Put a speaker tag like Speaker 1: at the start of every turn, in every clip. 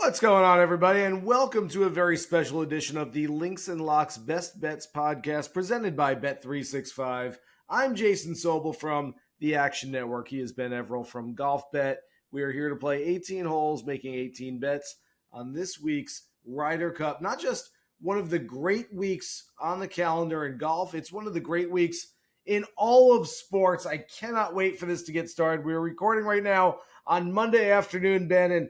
Speaker 1: What's going on, everybody, and welcome to a very special edition of the Links and Locks Best Bets podcast presented by Bet365. I'm Jason Sobel from the Action Network. He is Ben Everill from Golf Bet. We are here to play 18 holes, making 18 bets on this week's Ryder Cup. Not just one of the great weeks on the calendar in golf, it's one of the great weeks in all of sports. I cannot wait for this to get started. We're recording right now on Monday afternoon, Ben, and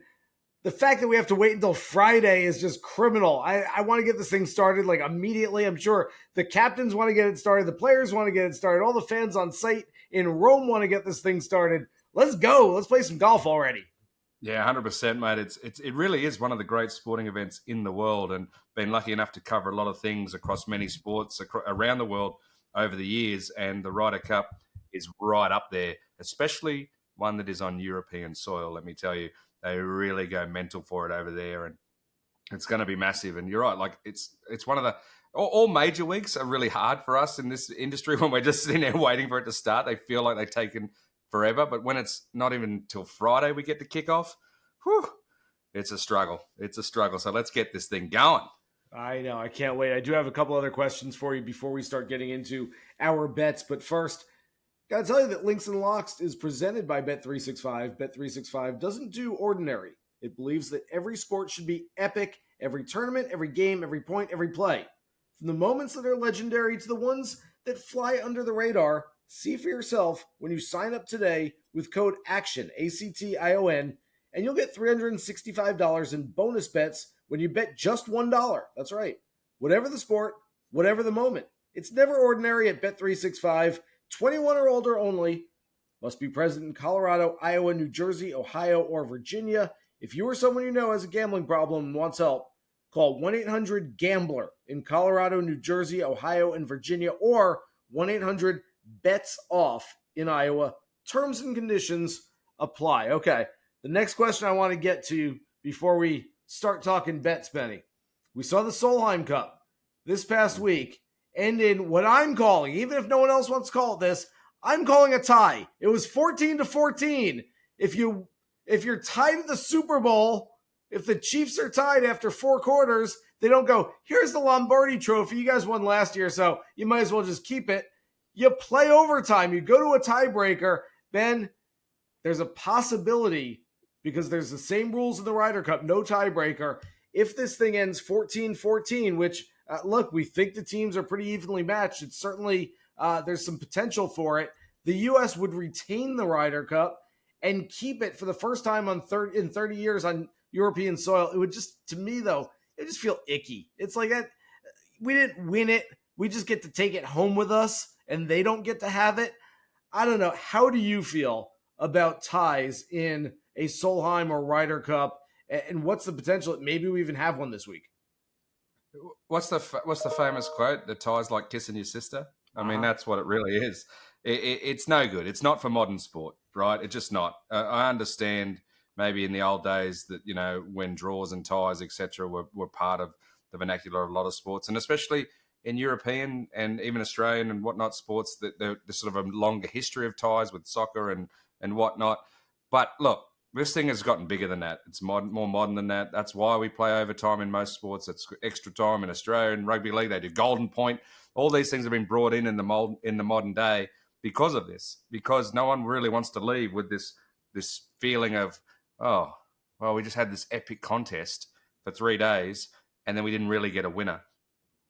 Speaker 1: the fact that we have to wait until Friday is just criminal. I want to get this thing started like immediately. I'm sure the captains want to get it started. The players want to get it started. All the fans on site in Rome want to get this thing started. Let's go. Let's play some golf already.
Speaker 2: Yeah, 100%, mate. It really is one of the great sporting events in the world, and been lucky enough to cover a lot of things across many sports around the world over the years. And the Ryder Cup is right up there, especially one that is on European soil. Let me tell you, they really go mental for it over there, and it's going to be massive. And you're right, like it's one of the all major weeks are really hard for us in this industry when we're just sitting there waiting for it to start. They feel like they've taken forever, but when it's not even till Friday we get to kick off, it's a struggle. It's a struggle. So let's get this thing going.
Speaker 1: I know. I can't wait. I do have a couple other questions for you before we start getting into our bets, but first, gotta tell you that Links and Locks is presented by Bet365. Bet365 doesn't do ordinary. It believes that every sport should be epic, every tournament, every game, every point, every play. From the moments that are legendary to the ones that fly under the radar, see for yourself when you sign up today with code ACTION, ACTION, and you'll get $365 in bonus bets when you bet just $1. That's right. Whatever the sport, whatever the moment. It's never ordinary at Bet365. 21 or older only. Must be present in Colorado, Iowa, New Jersey, Ohio, or Virginia. If you or someone you know has a gambling problem and wants help, call 1-800-GAMBLER in Colorado, New Jersey, Ohio, and Virginia, or 1-800-BETS-OFF in Iowa. Terms and conditions apply. Okay, the next question I want to get to before we start talking bets, Benny. We saw the Solheim Cup this past week. And in what I'm calling, even if no one else wants to call it this, I'm calling a tie. It was 14-14. If you're tied at the Super Bowl, if the Chiefs are tied after 4 quarters, they don't go, here's the Lombardi trophy. You guys won last year, so you might as well just keep it. You play overtime. You go to a tiebreaker. Then there's a possibility, because there's the same rules in the Ryder Cup, no tiebreaker. If this thing ends 14-14, which look, we think the teams are pretty evenly matched. It's certainly, there's some potential for it. The U.S. would retain the Ryder Cup and keep it for the first time in 30 years on European soil. It would just, to me, though, it just feel icky. It's like that. We didn't win it. We just get to take it home with us, and they don't get to have it. I don't know. How do you feel about ties in a Solheim or Ryder Cup, and what's the potential that maybe we even have one this week?
Speaker 2: What's the famous quote? The tie's like kissing your sister. I mean, that's what it really is. It's no good. It's not for modern sport, right? It's just not. I understand maybe in the old days that, you know, when draws and ties, etc., were part of the vernacular of a lot of sports, and especially in European and even Australian and whatnot sports, that there's sort of a longer history of ties with soccer and whatnot. But look, this thing has gotten bigger than that. It's more modern than that. That's why we play overtime in most sports. It's extra time in Australia and rugby league. They do golden point. All these things have been brought in the modern day because of this. Because no one really wants to leave with this feeling of, oh, well, we just had this epic contest for 3 days and then we didn't really get a winner.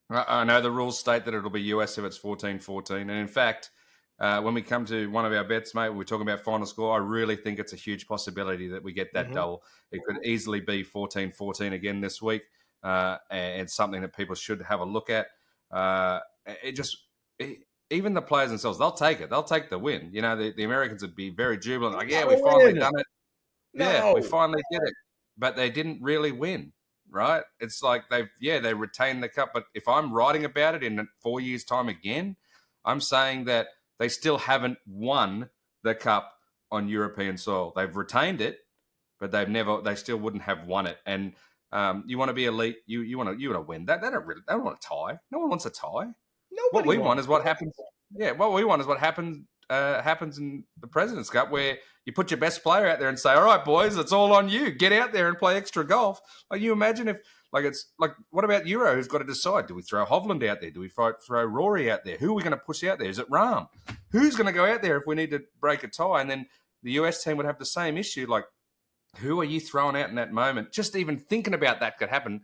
Speaker 2: I know the rules state that it'll be US if it's 14-14, and in fact, when we come to one of our bets, mate, we're talking about final score, I really think it's a huge possibility that we get that double. It could easily be 14-14 again this week, and it's something that people should have a look at. Even the players themselves, they'll take it. They'll take the win. You know, the Americans would be very jubilant, like, yeah, we finally done it. No. Yeah, we finally did it. But they didn't really win, right? It's like they retained the cup. But if I'm writing about it in 4 years' time again, I'm saying that they still haven't won the cup on European soil. They've retained it, but they still wouldn't have won it. And you want to be elite, you want to win. They don't want a tie. No one wants a tie. What we want is what happens. Yeah, what we want is what happened happens in the President's Cup, where you put your best player out there and say, all right, boys, it's all on you. Get out there and play extra golf. Like, you imagine if, what about Euro, who's got to decide? Do we throw Hovland out there? Do we throw Rory out there? Who are we going to push out there? Is it Rahm? Who's going to go out there if we need to break a tie? And then the US team would have the same issue. Like, who are you throwing out in that moment? Just even thinking about that could happen.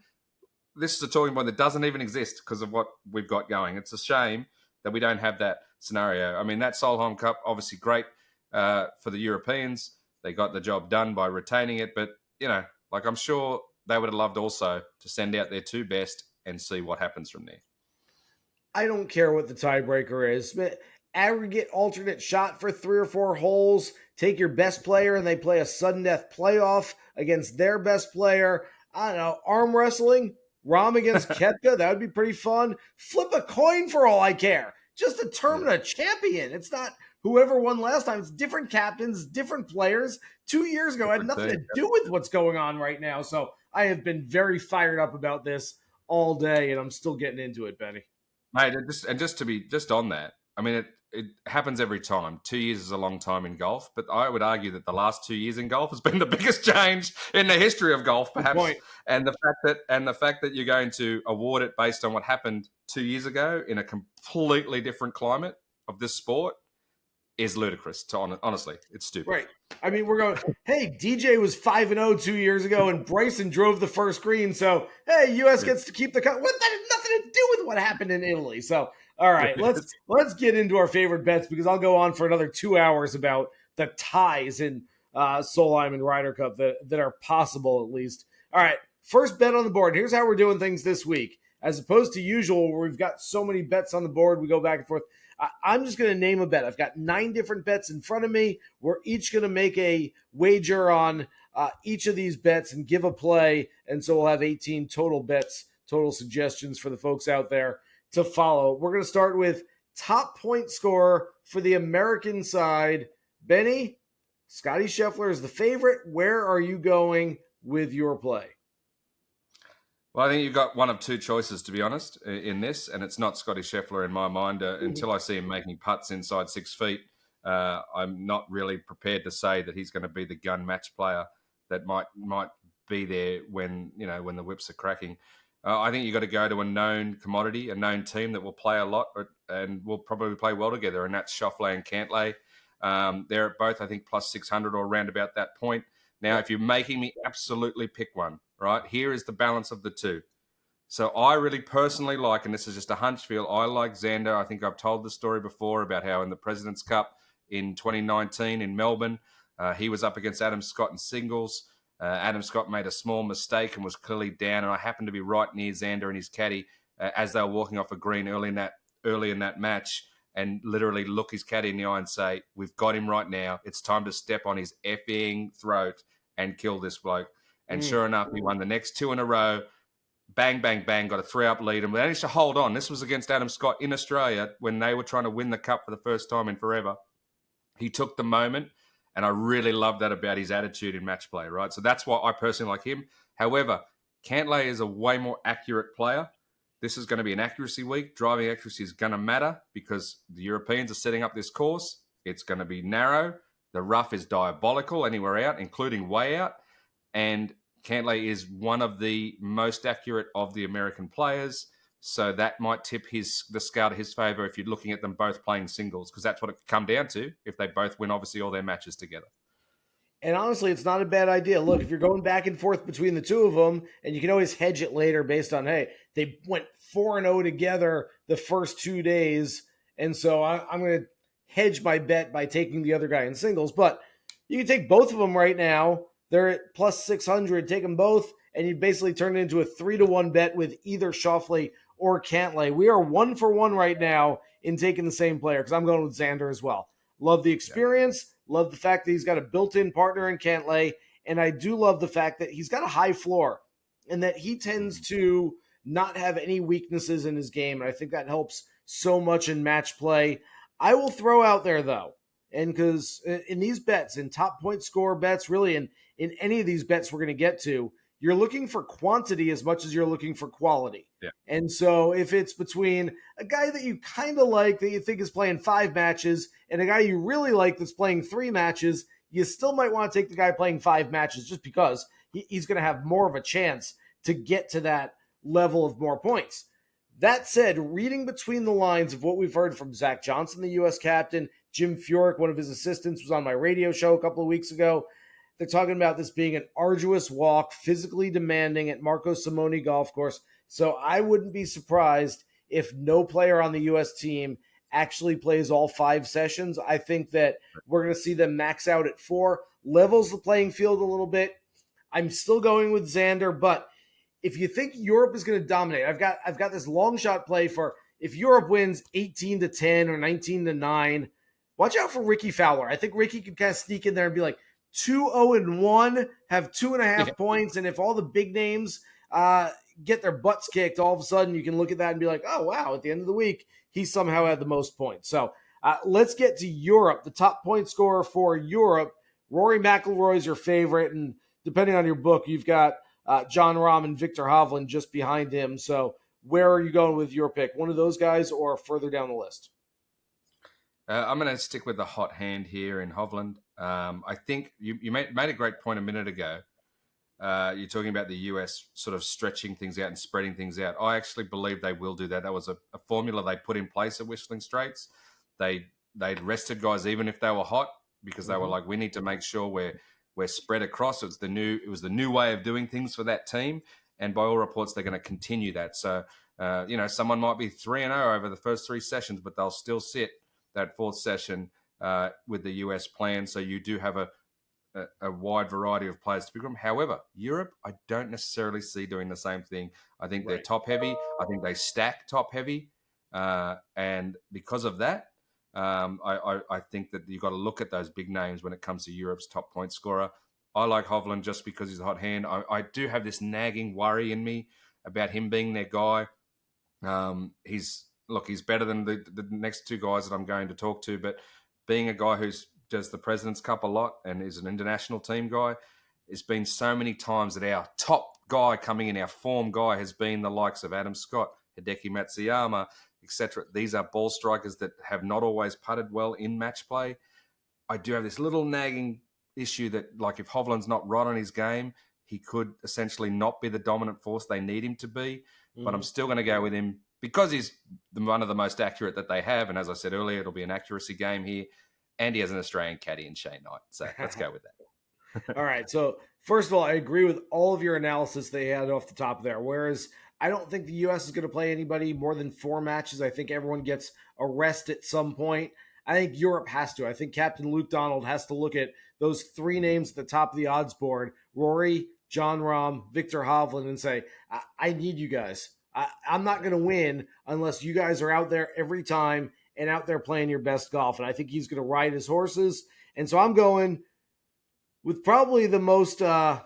Speaker 2: This is a talking point that doesn't even exist because of what we've got going. It's a shame that we don't have that scenario. I mean, that Solheim Cup, obviously great for the Europeans. They got the job done by retaining it. But, I'm sure they would have loved also to send out their two best and see what happens from there.
Speaker 1: I don't care what the tiebreaker is. Aggregate alternate shot for 3 or 4 holes. Take your best player and they play a sudden death playoff against their best player. I don't know, arm wrestling, Rahm against Koepka, that would be pretty fun. Flip a coin for all I care. Just determine a champion. It's not whoever won last time. It's different captains, different players. 2 years ago, it had nothing to do with what's going on right now. So I have been very fired up about this all day, and I'm still getting into it, Benny.
Speaker 2: Mate, just to be on that, I mean, it happens every time. 2 years is a long time in golf, but I would argue that the last 2 years in golf has been the biggest change in the history of golf, perhaps. And the fact that you're going to award it based on what happened 2 years ago in a completely different climate of this sport is ludicrous. Honestly, it's stupid.
Speaker 1: Right. I mean, we're going, hey, DJ was 5-0 2 years ago, and Bryson drove the first green. So, hey, U.S. gets to keep the cut. That had nothing to do with what happened in Italy. So, all right, let's get into our favorite bets, because I'll go on for another 2 hours about the ties in Solheim and Ryder Cup that are possible, at least. All right, first bet on the board. Here's how we're doing things this week. As opposed to usual, where we've got so many bets on the board, we go back and forth. I'm just going to name a bet. I've got 9 different bets in front of me. We're each going to make a wager on each of these bets and give a play. And so we'll have 18 total bets, total suggestions for the folks out there to follow. We're going to start with top point scorer for the American side. Benny, Scotty Scheffler is the favorite. Where are you going with your play?
Speaker 2: Well, I think you've got one of two choices, to be honest, in this, and it's not Scotty Scheffler in my mind. Until I see him making putts inside 6 feet, I'm not really prepared to say that he's going to be the gun match player that might be there when the whips are cracking. I think you've got to go to a known commodity, a known team that will play a lot and will probably play well together, and that's Schauffele and Cantlay. They're at both, I think, plus 600 or around about that point. Now, if you're making me absolutely pick one, right, here is the balance of the two. So I really personally like, and this is just a hunch feel, I like Xander. I think I've told the story before about how in the President's Cup in 2019 in Melbourne, he was up against Adam Scott in singles. Adam Scott made a small mistake and was clearly down, and I happened to be right near Xander and his caddy as they were walking off a green early in that match, and literally look his caddy in the eye and say, "We've got him right now. It's time to step on his effing throat and kill this bloke." And sure enough, he won the next 2 in a row. Bang, bang, bang, got a 3-up lead. And we managed to hold on. This was against Adam Scott in Australia when they were trying to win the Cup for the first time in forever. He took the moment, and I really love that about his attitude in match play, right? So that's why I personally like him. However, Cantlay is a way more accurate player. This is going to be an accuracy week. Driving accuracy is going to matter because the Europeans are setting up this course. It's going to be narrow. The rough is diabolical anywhere out, including way out. And Cantlay is one of the most accurate of the American players. So that might tip the scale to his favour if you're looking at them both playing singles, because that's what it come down to if they both win, obviously, all their matches together.
Speaker 1: And honestly, it's not a bad idea. Look, if you're going back and forth between the two of them, and you can always hedge it later based on, hey, they went 4-0 together the first 2 days, and so I'm going to hedge my bet by taking the other guy in singles. But you can take both of them right now. They're at plus 600. Take them both, and you basically turn it into a 3-1 bet with either Schauffele or Cantlay. We are 1 for 1 right now in taking the same player because I'm going with Xander as well. Love the experience. Love the fact that he's got a built-in partner in Cantlay. And I do love the fact that he's got a high floor and that he tends to not have any weaknesses in his game. And I think that helps so much in match play. I will throw out there, though, and because in these bets, in top point score bets, really in any of these bets we're going to get to, you're looking for quantity as much as you're looking for quality.
Speaker 2: Yeah.
Speaker 1: And so if it's between a guy that you kind of like that you think is playing 5 matches and a guy you really like that's playing 3 matches, you still might want to take the guy playing 5 matches just because he's going to have more of a chance to get to that level of more points. That said, reading between the lines of what we've heard from Zach Johnson, the U.S. captain, Jim Furyk, one of his assistants, was on my radio show a couple of weeks ago. They're talking about this being an arduous walk, physically demanding at Marco Simone Golf Course. So I wouldn't be surprised if no player on the U.S. team actually plays all 5 sessions. I think that we're going to see them max out at 4, levels the playing field a little bit. I'm still going with Xander, but if you think Europe is going to dominate, I've got this long shot play for if Europe wins 18-10 or 19-9, watch out for Ricky Fowler. I think Ricky could kind of sneak in there and be like 2-0-1, have 2.5 points, and if all the big names get their butts kicked, all of a sudden you can look at that and be like, oh wow, at the end of the week he somehow had the most points. So let's get to Europe. The top point scorer for Europe, Rory McIlroy is your favorite, and depending on your book, you've got Jon Rahm and Viktor Hovland just behind him. So where are you going with your pick? One of those guys or further down the list?
Speaker 2: I'm going to stick with the hot hand here in Hovland. I think you made a great point a minute ago. You're talking about the US sort of stretching things out and spreading things out. I actually believe they will do that. That was a formula they put in place at Whistling Straits. They'd rested guys even if they were hot because they were like, we need to make sure we're spread across. It was the new way of doing things for that team. And by all reports, they're going to continue that. So, someone might be 3-0 over the first 3 sessions, but they'll still sit that 4th session with the US plan. So you do have a wide variety of players to pick from. However, Europe, I don't necessarily see doing the same thing. I think they're top heavy. I think they stack top heavy. And because of that, I think that you've got to look at those big names when it comes to Europe's top point scorer. I like Hovland just because he's a hot hand. I do have this nagging worry in me about him being their guy. He's better than the next 2 guys that I'm going to talk to, but being a guy who does the President's Cup a lot and is an international team guy, it's been so many times that our top guy coming in, our form guy, has been the likes of Adam Scott, Hideki Matsuyama, etc. These are ball strikers that have not always putted well in match play. I do have this little nagging issue that, like, if Hovland's not right on his game, he could essentially not be the dominant force they need him to be. But I'm still going to go with him because he's one of the most accurate that they have. And as I said earlier, it'll be an accuracy game here. And he has an Australian caddy in Shane Knight. So let's go with that.
Speaker 1: All right. So first of all, I agree with all of your analysis they had off the top there. Whereas I don't think the U.S. is going to play anybody more than 4 matches. I think everyone gets a rest at some point. I think Europe has to. I think Captain Luke Donald has to look at those 3 names at the top of the odds board, Rory, Jon Rahm, Viktor Hovland, and say, I need you guys. I'm not going to win unless you guys are out there every time and out there playing your best golf. And I think he's going to ride his horses. And so I'm going with probably the most, I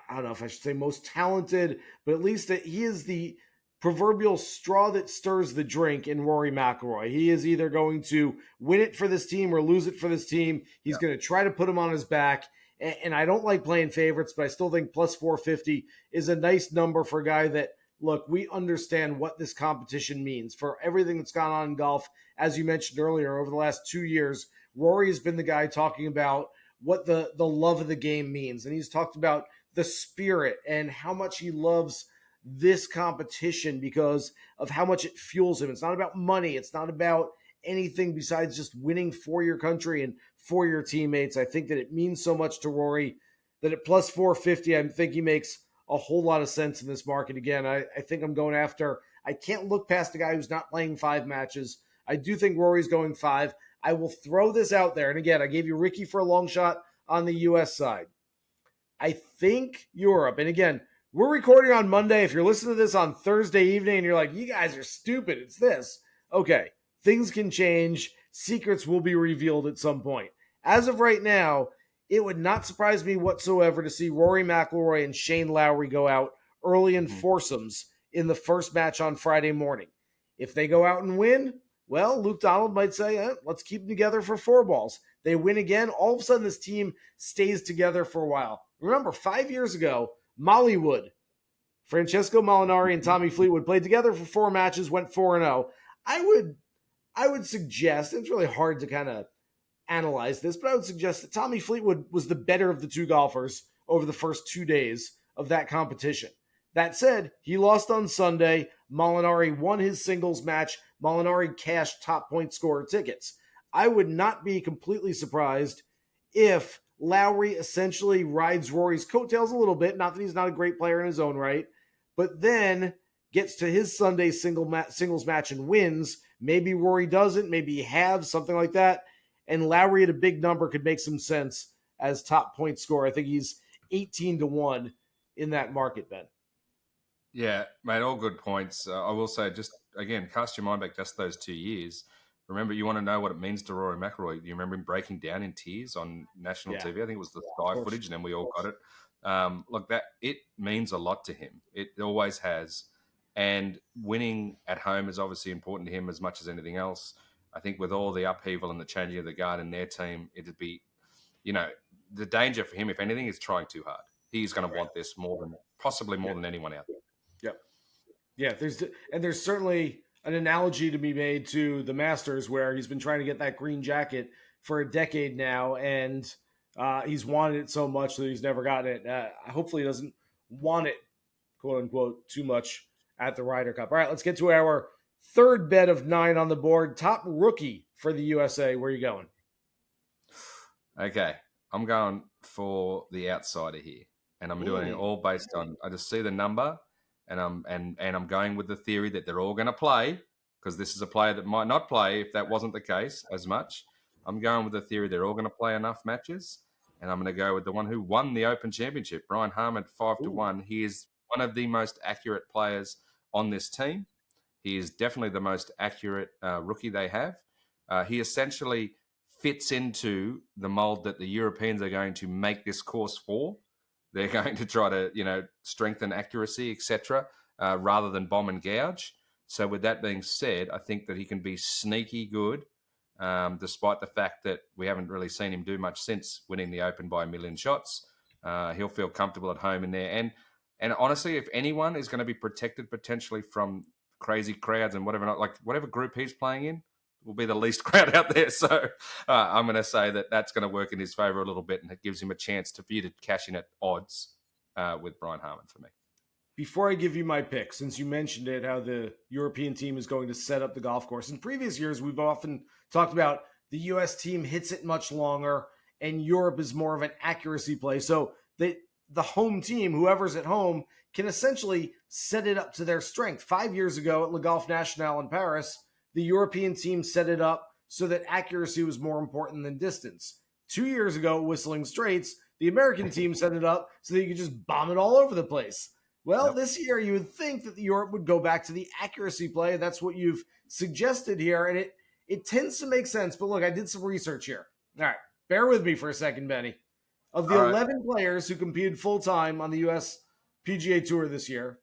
Speaker 1: don't know if I should say most talented, but at least that he is the proverbial straw that stirs the drink in Rory McIlroy. He is either going to win it for this team or lose it for this team. He's going to try to put him on his back. And I don't like playing favorites, but I still think plus 450 is a nice number for a guy that, look, we understand what this competition means for everything that's gone on in golf. As you mentioned earlier, over the last 2 years, Rory has been the guy talking about what the love of the game means. And he's talked about the spirit and how much he loves this competition because of how much it fuels him. It's not about money. It's not about anything besides just winning for your country and for your teammates. I think that it means so much to Rory that at plus 450, I think he makes a whole lot of sense in this market. Again, I think I'm going after, I can't look past a guy who's not playing 5 matches. I do think Rory's going 5. I will throw this out there. And again, I gave you Ricky for a long shot on the U.S. side. I think Europe, and again, we're recording on Monday. If you're listening to this on Thursday evening and you're like, you guys are stupid, it's this. Okay, things can change. Secrets will be revealed at some point. As of right now, it would not surprise me whatsoever to see Rory McIlroy and Shane Lowry go out early in foursomes in the first match on Friday morning. If they go out and win, well, Luke Donald might say, let's keep them together for 4 balls. they win again, all of a sudden this team stays together for a while. Remember, 5 years ago, Mollywood, Francesco Molinari and Tommy Fleetwood played together for 4 matches, went 4-0. I would suggest, it's really hard to kind of analyze this, but I would suggest that Tommy Fleetwood was the better of the 2 golfers over the first 2 days of that competition. That said, he lost on Sunday. Molinari won his singles match. Molinari cashed top point scorer tickets. I would not be completely surprised if Lowry essentially rides Rory's coattails a little bit. Not that he's not a great player in his own right, but then gets to his Sunday singles match and wins. Maybe Rory doesn't. Maybe he halves, something like that. And Lowry at a big number could make some sense as top point scorer. I think he's 18-1 in that market, Ben.
Speaker 2: Yeah, mate, all good points. I will say, just again, cast your mind back just those 2 years. Remember, you want to know what it means to Rory McIlroy. You remember him breaking down in tears on national TV? I think it was the Sky footage, and then we all got it. Look, that it means a lot to him. It always has. And winning at home is obviously important to him as much as anything else. I think with all the upheaval and the changing of the guard in their team, it'd be, the danger for him, if anything, is trying too hard. He's going to want this possibly more than anyone out there.
Speaker 1: Yep. Yeah, there's certainly an analogy to be made to the Masters where he's been trying to get that green jacket for a decade now, and he's wanted it so much that he's never gotten it. Hopefully he doesn't want it, quote unquote, too much at the Ryder Cup. All right, let's get to our third bet of 9 on the board. Top rookie for the USA. Where are you going?
Speaker 2: Okay, I'm going for the outsider here, and I'm doing it all based on, I just see the number, and I'm going with the theory that they're all going to play, because this is a player that might not play if that wasn't the case as much. I'm going with the theory they're all going to play enough matches, and I'm going to go with the one who won the Open Championship, Brian Harman, 5-1. He is one of the most accurate players on this team. He is definitely the most accurate rookie they have. He essentially fits into the mold that the Europeans are going to make this course for. They're going to try to, strengthen accuracy, etc., rather than bomb and gouge. So with that being said, I think that he can be sneaky good, despite the fact that we haven't really seen him do much since winning the Open by a million shots. He'll feel comfortable at home in there. And honestly, if anyone is going to be protected potentially from crazy crowds and whatever group he's playing in, will be the least crowd out there. So I'm going to say that that's going to work in his favour a little bit, and it gives him a chance for you to cash in at odds with Brian Harman for me.
Speaker 1: Before I give you my pick, since you mentioned it, how the European team is going to set up the golf course. In previous years, we've often talked about the U.S. team hits it much longer, and Europe is more of an accuracy play. So the home team, whoever's at home, can essentially set it up to their strength. 5 years ago at Le Golf National in Paris, the European team set it up so that accuracy was more important than distance. 2 years ago at Whistling Straits, the American team set it up so that you could just bomb it all over the place. Well, This year you would think that Europe would go back to the accuracy play. And that's what you've suggested here, and it tends to make sense. But look, I did some research here. All right, bear with me for a second, Benny. Of the 11 players who competed full-time on the U.S. PGA Tour this year,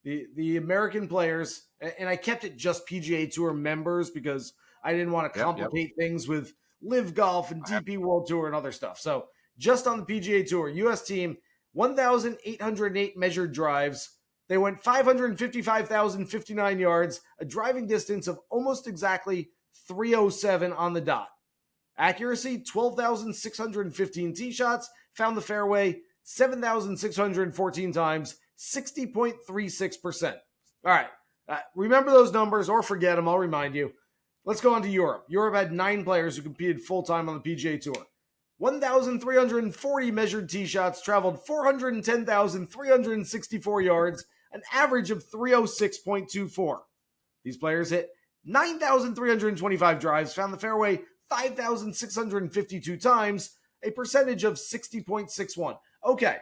Speaker 1: the American players, and I kept it just PGA Tour members because I didn't want to complicate things with Live Golf and DP World Tour and other stuff. So just on the PGA Tour, U.S. team, 1,808 measured drives. They went 555,059 yards, a driving distance of almost exactly 307 on the dot. Accuracy, 12,615 tee shots, found the fairway 7,614 times, 60.36%. All right, remember those numbers or forget them, I'll remind you. Let's go on to Europe. Europe had 9 players who competed full-time on the PGA Tour. 1,340 measured tee shots, traveled 410,364 yards, an average of 306.24. These players hit 9,325 drives, found the fairway 5,652 times, a percentage of 60.61. Okay,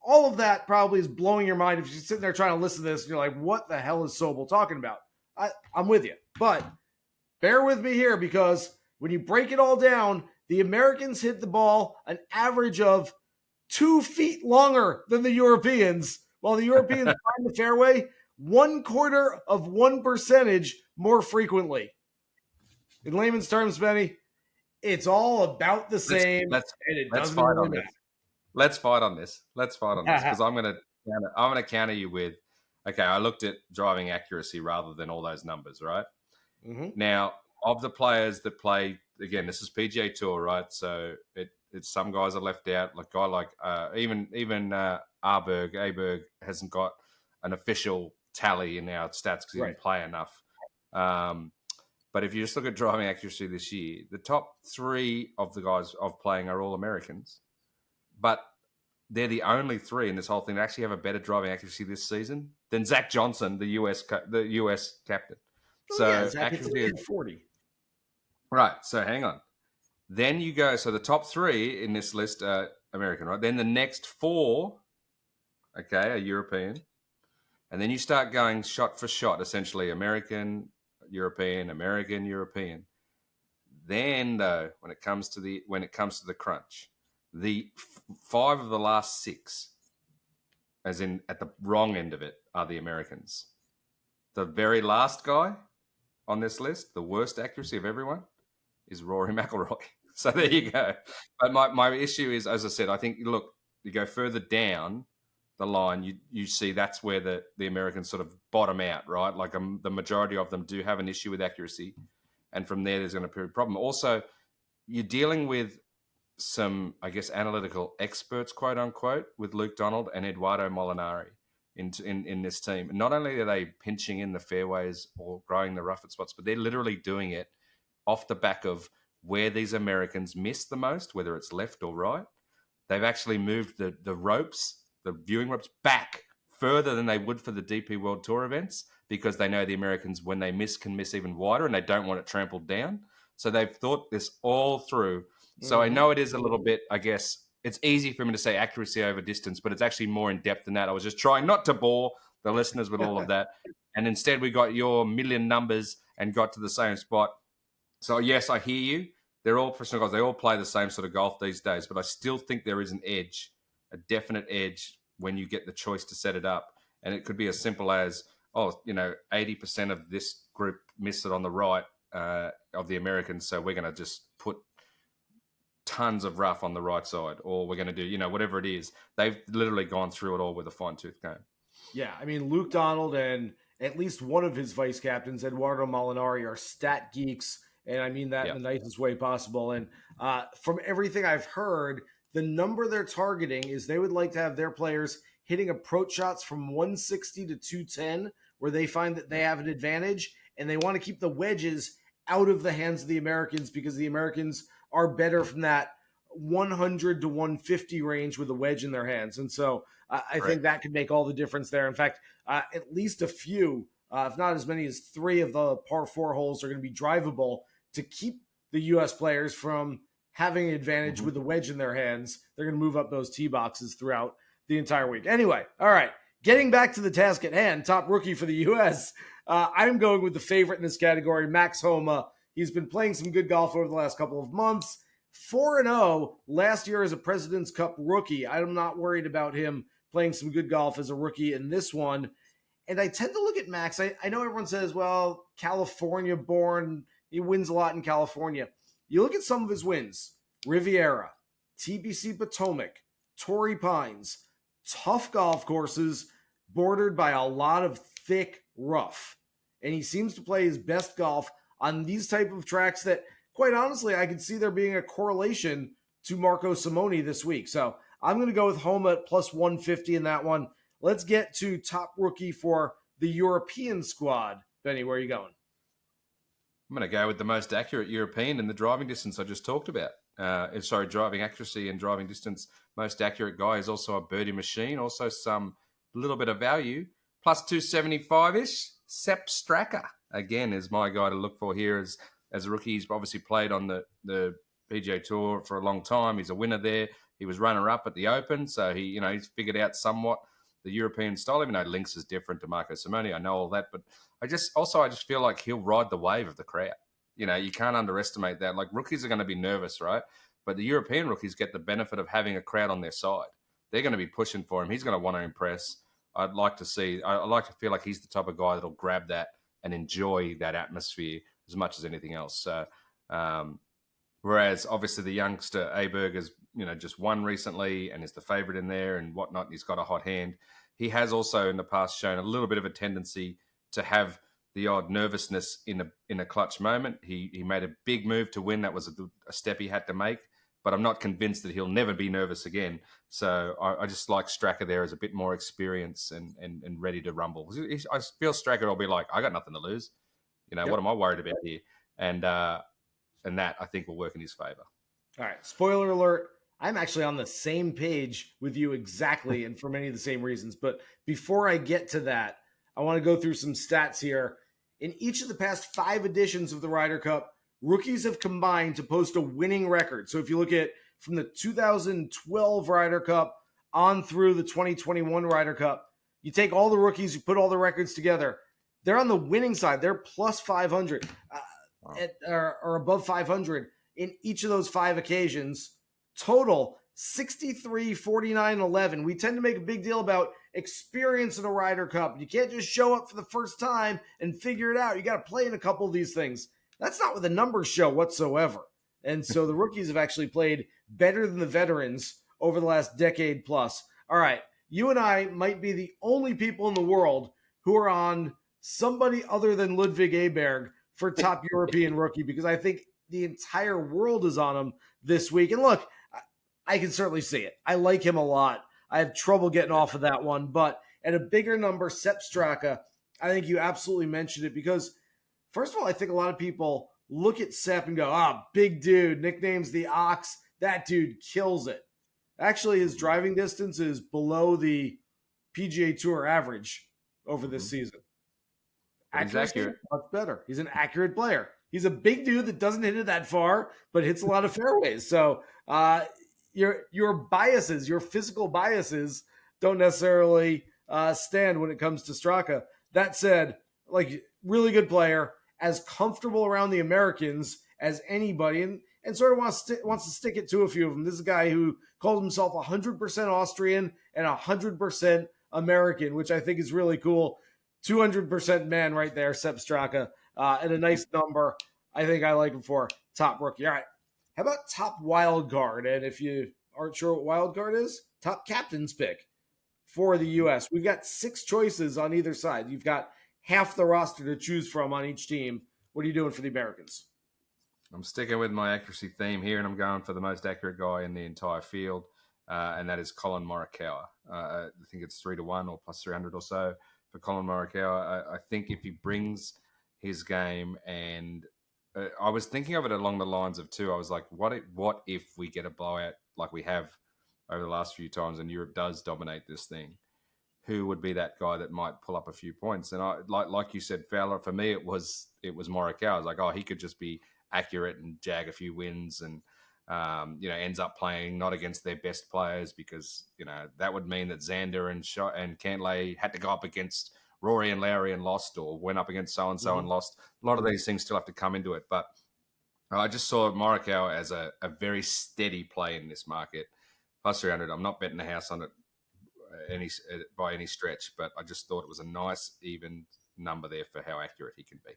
Speaker 1: all of that probably is blowing your mind if you're sitting there trying to listen to this and you're like, what the hell is Sobel talking about? I'm with you. But bear with me here, because when you break it all down, the Americans hit the ball an average of 2 feet longer than the Europeans, while the Europeans find the fairway 1/4% more frequently. In layman's terms, Benny, it's all about the
Speaker 2: Let's
Speaker 1: same,
Speaker 2: let's
Speaker 1: and it
Speaker 2: let's
Speaker 1: doesn't
Speaker 2: fight
Speaker 1: really
Speaker 2: on this. Let's fight on this. Let's fight on this
Speaker 1: matter.
Speaker 2: because I'm gonna counter you with, okay, I looked at driving accuracy rather than all those numbers, right?
Speaker 1: Hmm.
Speaker 2: Now, of the players that play, again, this is PGA Tour, right? So it's some guys are left out. Like guy like even Aberg hasn't got an official tally in our stats because he
Speaker 1: Right.
Speaker 2: didn't play enough. Um, but if you just look at driving accuracy this year, the top three of the guys of playing are all Americans, but they're the only three in this whole thing that actually have a better driving accuracy this season than Zach Johnson, the US captain.
Speaker 1: Oh yeah,
Speaker 2: So
Speaker 1: Zach hit
Speaker 2: accuracy is
Speaker 1: 340.
Speaker 2: right. So hang on. Then you go. So the top three in this list are American, right? Then the next four, okay, are European, and then you start going shot for shot, essentially American, European, American, European. Then though, when it comes to the crunch, the five of the last six, as in at the wrong end of it, are the Americans. The very last guy on this list, the worst accuracy of everyone, is Rory McIlroy. So there you go. But my issue is, as I said, I think, look, you go further down the line, you see that's where the Americans sort of bottom out, right? Like the majority of them do have an issue with accuracy. And from there's going to be a problem. Also, you're dealing with some, I guess, analytical experts, quote unquote, with Luke Donald and Eduardo Molinari in this team. Not only are they pinching in the fairways or growing the rough spots, but they're literally doing it off the back of where these Americans miss the most, whether it's left or right. They've actually moved the ropes, the viewing ropes, back further than they would for the DP World Tour events because they know the Americans, when they miss, can miss even wider and they don't want it trampled down. So they've thought this all through. So I know it is a little bit, I guess, it's easy for me to say accuracy over distance, but it's actually more in depth than that. I was just trying not to bore the listeners with all of that. And instead we got your million numbers and got to the same spot. So yes, I hear you. They're all professional guys. They all play the same sort of golf these days, but I still think there is an edge, a definite edge when you get the choice to set it up. And it could be as simple as, 80% of this group miss it on the right of the Americans, so we're going to just put tons of rough on the right side, or we're going to do, whatever it is. They've literally gone through it all with a fine-tooth comb.
Speaker 1: Yeah, I mean, Luke Donald and at least one of his vice captains, Eduardo Molinari, are stat geeks, and I mean that in the nicest way possible. And from everything I've heard, the number they're targeting is they would like to have their players hitting approach shots from 160 to 210, where they find that they have an advantage, and they want to keep the wedges out of the hands of the Americans because the Americans are better from that 100 to 150 range with a wedge in their hands. And so I think that could make all the difference there. In fact, at least a few, if not as many as 3 of the par 4 holes are going to be drivable to keep the U.S. players from having an advantage with the wedge in their hands. They're going to move up those tee boxes throughout the entire week. Anyway, all right, getting back to the task at hand, top rookie for the U.S., I'm going with the favorite in this category, Max Homa. He's been playing some good golf over the last couple of months. 4-0 last year as a President's Cup rookie. I'm not worried about him playing some good golf as a rookie in this one. And I tend to look at Max. I know everyone says, well, California born, he wins a lot in California. You look at some of his wins, Riviera, TPC Potomac, Torrey Pines, tough golf courses bordered by a lot of thick rough. And he seems to play his best golf on these type of tracks that, quite honestly, I could see there being a correlation to Marco Simone this week. So I'm going to go with Homa at plus 150 in that one. Let's get to top rookie for the European squad. Benny, where are you going?
Speaker 2: I'm going to go with the most accurate European in the driving distance I just talked about. Driving accuracy and driving distance. Most accurate guy is also a birdie machine, also some little bit of value. Plus 275-ish. Sepp Straka, again, is my guy to look for here as a rookie. He's obviously played on the PGA Tour for a long time. He's a winner there. He was runner-up at the Open, so he's figured out somewhat the European style, even though Lynx is different to Marco Simone. I know all that, but I just feel like he'll ride the wave of the crowd. You can't underestimate that. Like, rookies are going to be nervous, right? But the European rookies get the benefit of having a crowd on their side. They're going to be pushing for him. He's going to want to impress. I like to feel like he's the type of guy that'll grab that and enjoy that atmosphere as much as anything else. So Whereas obviously the youngster Aberg has, just won recently and is the favourite in there and whatnot. And he's got a hot hand. He has also in the past shown a little bit of a tendency to have the odd nervousness in a clutch moment. He made a big move to win. That was a step he had to make. But I'm not convinced that he'll never be nervous again. So I just like Straka there as a bit more experience and ready to rumble. I feel Straka will be like, I got nothing to lose.
Speaker 1: Yep.
Speaker 2: What am I worried about here? And that I think will work in his favor.
Speaker 1: All right. Spoiler alert. I'm actually on the same page with you exactly, and for many of the same reasons. But before I get to that, I want to go through some stats here. In each of the past 5 editions of the Ryder Cup, rookies have combined to post a winning record. So if you look at from the 2012 Ryder Cup on through the 2021 Ryder Cup, you take all the rookies, you put all the records together, they're on the winning side. They're plus 500 or above 500 in each of those 5 occasions. Total 63, 49, 11. We tend to make a big deal about experience in a Ryder Cup. You can't just show up for the first time and figure it out. You got to play in a couple of these things. That's not what the numbers show whatsoever. And so the rookies have actually played better than the veterans over the last decade plus. All right, you and I might be the only people in the world who are on somebody other than Ludwig Aberg for top European rookie, because I think the entire world is on him this week. And look, I can certainly see it. I like him a lot. I have trouble getting off of that one. But at a bigger number, Sepp Straka, I think you absolutely mentioned it because, first of all, I think a lot of people look at Sepp and go, big dude, nickname's the Ox. That dude kills it. Actually, his driving distance is below the PGA Tour average over this season.
Speaker 2: He's accurate.
Speaker 1: Much better. He's an accurate player. He's a big dude that doesn't hit it that far, but hits a lot of fairways. So your biases, your physical biases, don't necessarily stand when it comes to Straka. That said, really good player, as comfortable around the Americans as anybody, and sort of wants to stick it to a few of them. This is a guy who calls himself 100% Austrian and 100% American, which I think is really cool. 200% man right there, Sepp Straka, and a nice number. I think I like him for top rookie. All right. How about top wild card? And if you aren't sure what wild card is, top captain's pick for the U.S. We've got 6 choices on either side. You've got half the roster to choose from on each team. What are you doing for the Americans?
Speaker 2: I'm sticking with my accuracy theme here, and I'm going for the most accurate guy in the entire field, and that is Colin Morikawa. I think it's 3-1 or plus 300 or so for Colin Morikawa. I think if he brings his game, and I was thinking of it along the lines of I was like, what if we get a blowout like we have over the last few times, and Europe does dominate this thing? Who would be that guy that might pull up a few points? And I like you said, Fowler. For me, it was Morikawa. I was like, he could just be accurate and jag a few wins, and ends up playing not against their best players, because that would mean that Xander and Cantlay had to go up against Rory and Lowry and lost, or went up against so and so and lost. A lot of these things still have to come into it, but I just saw Morikawa as a very steady play in this market. Plus 300. I'm not betting the house on it by any stretch, but I just thought it was a nice even number there for how accurate he can be.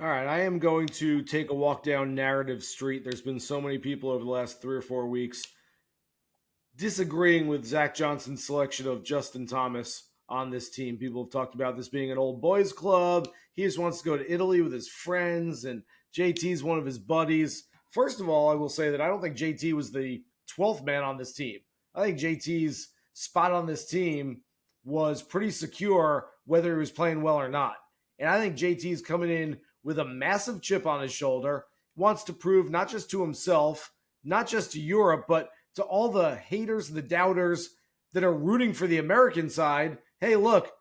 Speaker 1: All right, I am going to take a walk down narrative street. There's been so many people over the last 3 or 4 weeks disagreeing with Zach Johnson's selection of Justin Thomas on this team. People have talked about this being an old boys club. He just wants to go to Italy with his friends, and JT's one of his buddies. First of all, I will say that I don't think JT was the 12th man on this team. I think JT's spot on this team was pretty secure, whether he was playing well or not. And I think JT's coming in with a massive chip on his shoulder, wants to prove not just to himself, not just to Europe, but to all the haters, the doubters that are rooting for the American side. Hey, look,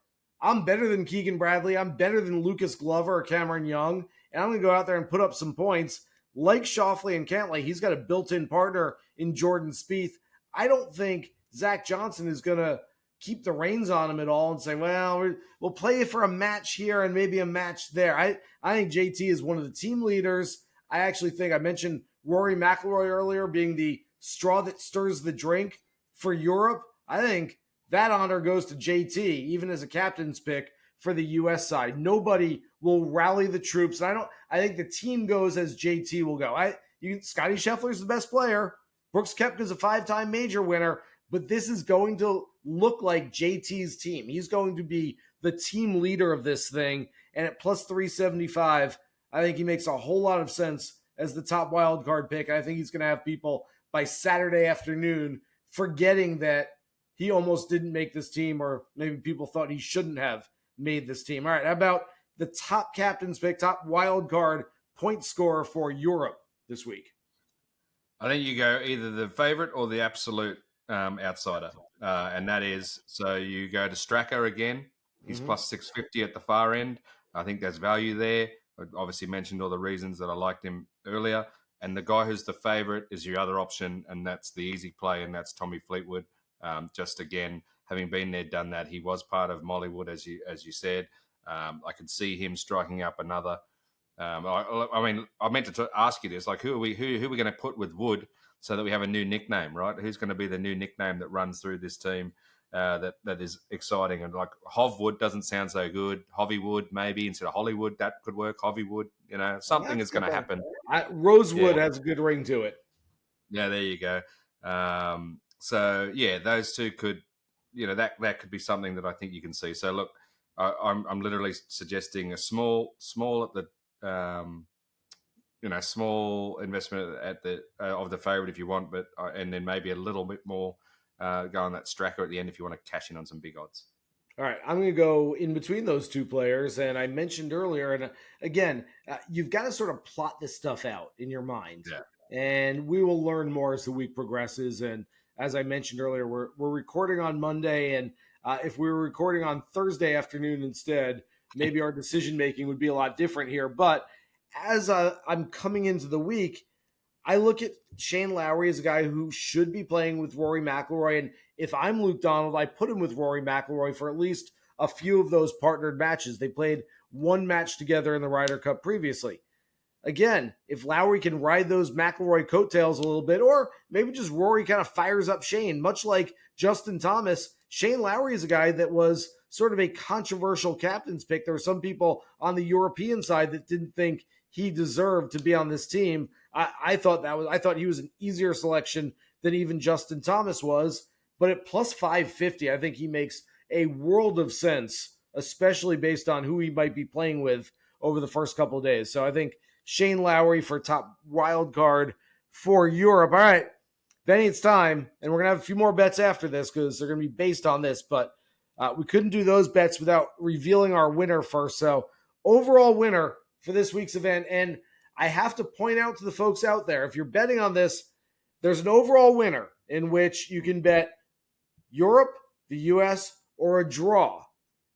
Speaker 1: I'm better than Keegan Bradley. I'm better than Lucas Glover or Cameron Young. And I'm going to go out there and put up some points. Like Schauffele and Cantlay, he's got a built-in partner in Jordan Spieth. I don't think Zach Johnson is going to keep the reins on him at all and say, well, we'll play for a match here and maybe a match there. I think JT is one of the team leaders. I actually think I mentioned Rory McIlroy earlier being the straw that stirs the drink for Europe. I think that honor goes to JT, even as a captain's pick for the U.S. side. Nobody will rally the troops. I think the team goes as JT will go. Scotty Scheffler's the best player. Brooks Koepka's a 5-time major winner, but this is going to look like JT's team. He's going to be the team leader of this thing. And at plus 375, I think he makes a whole lot of sense as the top wild card pick. I think he's going to have people by Saturday afternoon forgetting that he almost didn't make this team, or maybe people thought he shouldn't have made this team. All right, how about the top captain's pick, top wild card point scorer for Europe this week?
Speaker 2: I think you go either the favorite or the absolute outsider. And that is, so you go to Straka again. He's plus 650 at the far end. I think there's value there. I obviously mentioned all the reasons that I liked him earlier. And the guy who's the favorite is your other option, and that's the easy play, and that's Tommy Fleetwood. Just again, having been there, done that. He was part of Mollywood, as you said. I could see him striking up another. I mean, I meant to ask you this: like, who are we going to put with Wood so that we have a new nickname, right? Who's going to be the new nickname that runs through this team that is exciting? And like Hovwood doesn't sound so good. Hovvywood maybe instead of Hollywood, that could work. Hovvywood, something is going to happen.
Speaker 1: Rosewood has a good ring to it.
Speaker 2: Yeah, there you go. So yeah, those two could, that could be something that I think you can see. So look, I'm literally suggesting a small at the small investment at the of the favorite if you want, but and then maybe a little bit more go on that Straka at the end if you want to cash in on some big odds.
Speaker 1: All right, I'm going to go in between those two players, and I mentioned earlier, and again, you've got to sort of plot this stuff out in your mind, and we will learn more as the week progresses. And as I mentioned earlier, we're recording on Monday, and if we were recording on Thursday afternoon instead, maybe our decision making would be a lot different here. But as I'm coming into the week, I look at Shane Lowry as a guy who should be playing with Rory McIlroy. And if I'm Luke Donald, I put him with Rory McIlroy for at least a few of those partnered matches. They played one match together in the Ryder Cup previously. Again, if Lowry can ride those McIlroy coattails a little bit, or maybe just Rory kind of fires up Shane, much like Justin Thomas, Shane Lowry is a guy that was sort of a controversial captain's pick. There were some people on the European side that didn't think he deserved to be on this team. I thought he was an easier selection than even Justin Thomas was, but at plus 550, I think he makes a world of sense, especially based on who he might be playing with over the first couple of days. So I think Shane Lowry for top wild card for Europe. All right, Benny, it's time, and we're gonna have a few more bets after this because they're gonna be based on this, but we couldn't do those bets without revealing our winner first. So overall winner for this week's event. And I have to point out to the folks out there, if you're betting on this, there's an overall winner in which you can bet Europe, the US, or a draw.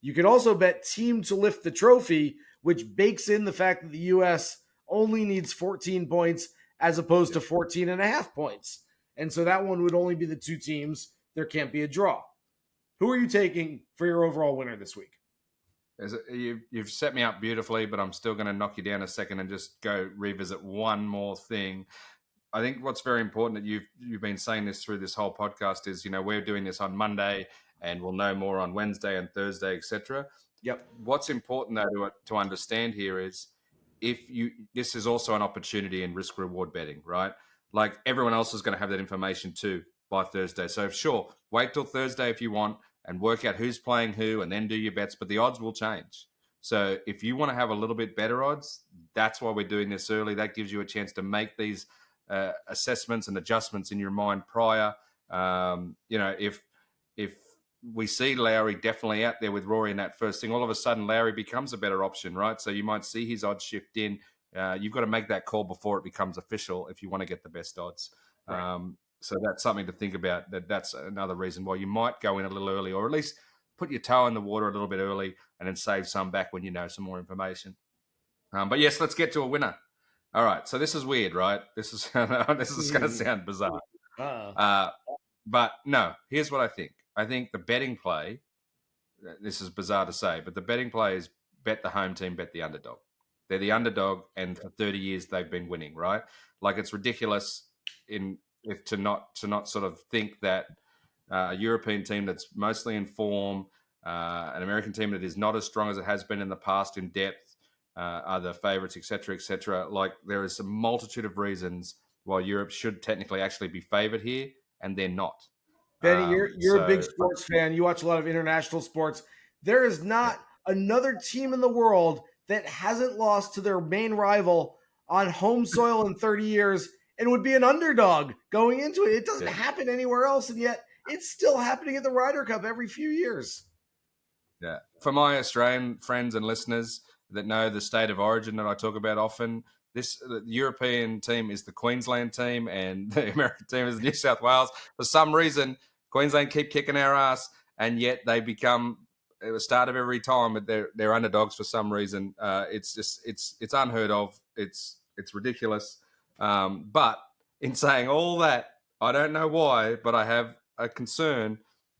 Speaker 1: You can also bet team to lift the trophy, which bakes in the fact that the US only needs 14 points as opposed to 14.5 points. And so that one would only be the two teams. There can't be a draw. Who are you taking for your overall winner this week?
Speaker 2: You've set me up beautifully, but I'm still going to knock you down a second and just go revisit one more thing. I think what's very important that you've been saying this through this whole podcast is, we're doing this on Monday and we'll know more on Wednesday and Thursday, etc.
Speaker 1: Yep.
Speaker 2: What's important though to understand here is this is also an opportunity in risk reward betting, right? Like everyone else is going to have that information too by Thursday. So sure, wait till Thursday if you want, and work out who's playing who and then do your bets, but the odds will change. So if you want to have a little bit better odds, that's why we're doing this early. That gives you a chance to make these assessments and adjustments in your mind prior. If we see Lowry definitely out there with Rory in that first thing, all of a sudden Lowry becomes a better option, right? So you might see his odds shift in. You've got to make that call before it becomes official if you want to get the best odds. Right. So that's something to think about. That's another reason why you might go in a little early, or at least put your toe in the water a little bit early and then save some back when you know some more information. But yes, let's get to a winner. All right. So this is weird, right? This is going to sound bizarre. But no, here's what I think. I think the betting play, this is bizarre to say, but the betting play is bet the home team, bet the underdog. They're the underdog, and for 30 years they've been winning, right? Like it's ridiculous to not sort of think that a European team that's mostly in form, an American team that is not as strong as it has been in the past in depth, are the favourites, etc., etc. Like there is a multitude of reasons why Europe should technically actually be favoured here, and they're not.
Speaker 1: Benny, you're a big
Speaker 2: So
Speaker 1: sports fan. You watch a lot of international sports. There is
Speaker 2: yeah,
Speaker 1: not another team in the world that hasn't lost to their main rival on home soil in 30 years and would be an underdog going into it. It doesn't
Speaker 2: yeah.
Speaker 1: happen anywhere else, and yet it's still happening at the Ryder Cup every few years.
Speaker 2: Yeah. For my Australian friends and listeners that know the state of origin that I talk about often, the European team is the Queensland team and the American team is New South Wales. For some reason, Queensland keep kicking our ass, and yet they become at the start of every time, but they're underdogs for some reason. It's unheard of. It's ridiculous. But in saying all that, I don't know why, but I have a concern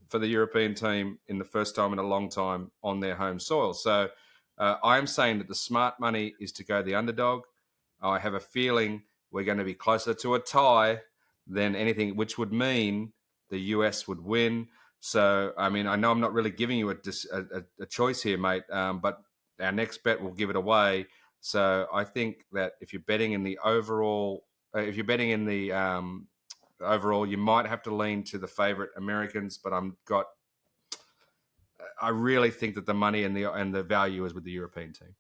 Speaker 2: for the European team in the first time in a long time on their home soil. So I'm saying that the smart money is to go the underdog. I have a feeling we're going to be closer to a tie than anything, which would mean the US would win. So, I mean, I know I'm not really giving you a choice here, mate, but our next bet will give it away. So I think that if you're betting in the overall, overall, you might have to lean to the favourite Americans, but I really think that the money and the value is with the European team.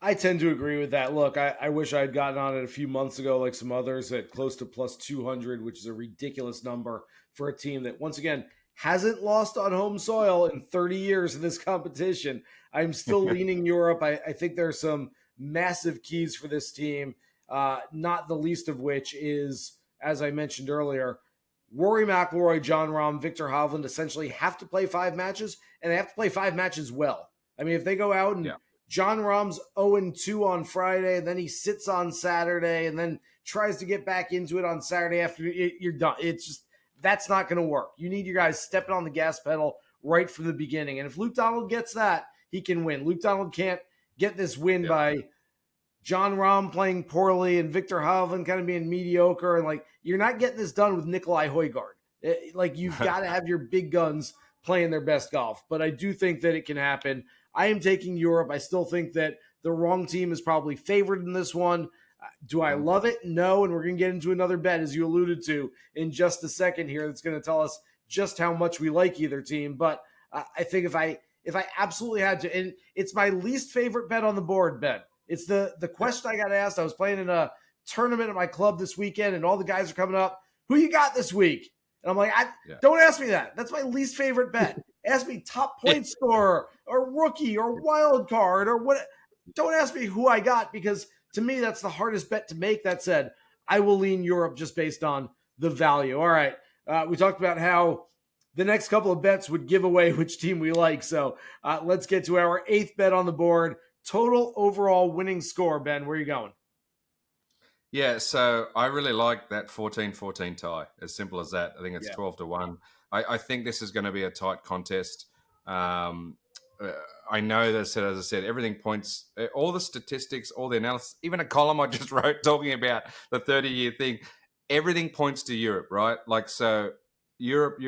Speaker 1: I tend to agree with that. Look, I wish I had gotten on it a few months ago, like some others, at close to plus 200, which is a ridiculous number for a team that, once again, hasn't lost on home soil in 30 years in this competition. I'm still leaning Europe. I think there are some massive keys for this team, not the least of which is, as I mentioned earlier, Rory McIlroy, John Rahm, Victor Hovland essentially have to play 5 matches, and they have to play 5 matches well. I mean, if they go out and John Rahm's 0-2 on Friday, and then he sits on Saturday, and then tries to get back into it on Saturday after you're done. It's just, that's not going to work. You need your guys stepping on the gas pedal right from the beginning. And if Luke Donald gets that, he can win. Luke Donald can't get this win by John Rahm playing poorly and Victor Hovland kind of being mediocre. And like, you're not getting this done with Nikolai Højgaard. Like, you've got to have your big guns playing their best golf. But I do think that it can happen. I am taking Europe. I still think that the wrong team is probably favored in this one. Do I love it? No. And we're going to get into another bet, as you alluded to, in just a second here. That's going to tell us just how much we like either team. But I think if I absolutely had to, and it's my least favorite bet on the board, Ben. It's the question I got asked. I was playing in a tournament at my club this weekend, and all the guys are coming up. Who you got this week? And I'm like, don't ask me that. That's my least favorite bet. Ask me top point scorer or rookie or wild card or what. Don't ask me who I got, because to me, that's the hardest bet to make. That said, I will lean Europe just based on the value. All right. We talked about how the next couple of bets would give away which team we like. So let's get to our 8th bet on the board. Total overall winning score. Ben, where are you going?
Speaker 2: Yeah, so I really like that 14-14 tie. As simple as that. I think it's 12-1. I think this is going to be a tight contest. I know that, as I said, everything points, all the statistics, all the analysis, even a column I just wrote talking about the 30-year thing, everything points to Europe, right? Like, so Europe,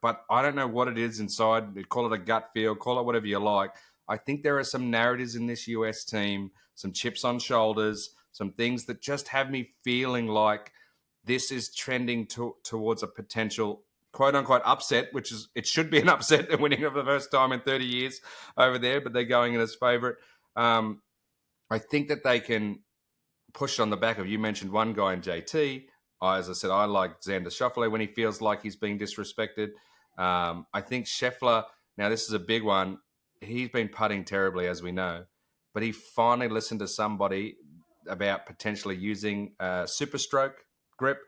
Speaker 2: but I don't know what it is inside. Call it a gut feel, call it whatever you like. I think there are some narratives in this US team, some chips on shoulders, some things that just have me feeling like this is trending towards a potential quote-unquote upset, which is, it should be an upset. They're winning for the first time in 30 years over there, but they're going in as favourite. I think that they can push on the back of, you mentioned one guy in JT. As I said, I like Xander Schauffele when he feels like he's being disrespected. I think Scheffler, now this is a big one. He's been putting terribly, as we know, but he finally listened to somebody about potentially using Super Stroke grip.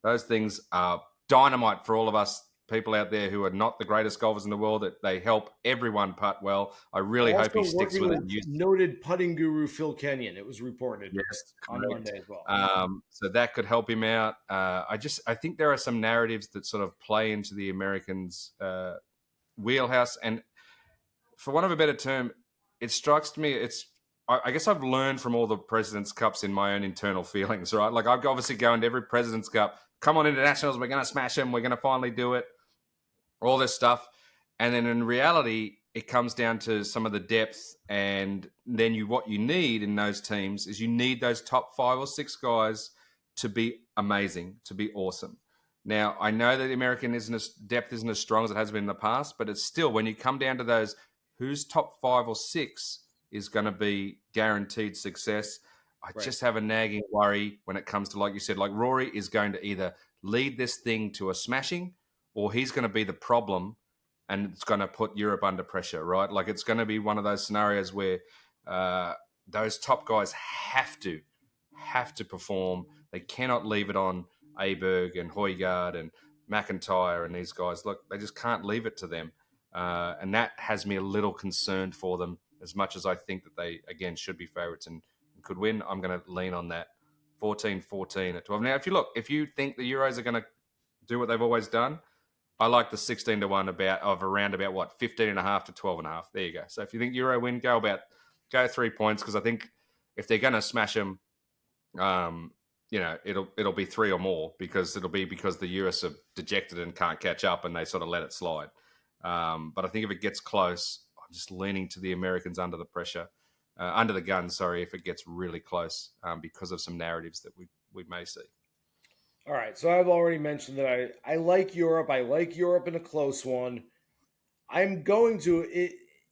Speaker 2: Those things are dynamite for all of us people out there who are not the greatest golfers in the world. That they help everyone putt well. I really hope he sticks with it.
Speaker 1: Noted putting guru Phil Kenyon, it was reported on Monday as well.
Speaker 2: So that could help him out. I think there are some narratives that sort of play into the Americans' wheelhouse, and for want of a better term, it strikes me. I guess I've learned from all the President's Cups in my own internal feelings, right? Like, I've obviously gone to every President's Cup. Come on, internationals, we're going to smash them. We're going to finally do it. All this stuff. And then in reality, it comes down to some of the depth, and then what you need in those teams is you need those top 5 or 6 guys to be amazing, to be awesome. Now, I know that the American depth isn't as strong as it has been in the past, but it's still, when you come down to those, whose top 5 or 6 is going to be guaranteed success. I just have a nagging worry when it comes to, like you said, like Rory is going to either lead this thing to a smashing, or he's going to be the problem and it's going to put Europe under pressure, right? Like, it's going to be one of those scenarios where those top guys have to perform. They cannot leave it on Aberg and Højgaard and McIntyre and these guys. Look, they just can't leave it to them. And that has me a little concerned for them, as much as I think that they, again, should be favourites and could win. I'm going to lean on that 14-14 at 12. Now, if you think the Euros are going to do what they've always done, I like the 16-1 around about what, 15.5 to 12.5. There you go. So if you think Euro win, go 3 points, because I think if they're going to smash them, it'll be 3 or more, because the US are dejected and can't catch up and they sort of let it slide. But I think if it gets close, I'm just leaning to the Americans under the gun. Sorry, if it gets really close, because of some narratives that we may see.
Speaker 1: All right, so I've already mentioned that I like Europe. I like Europe in a close one. I'm going to,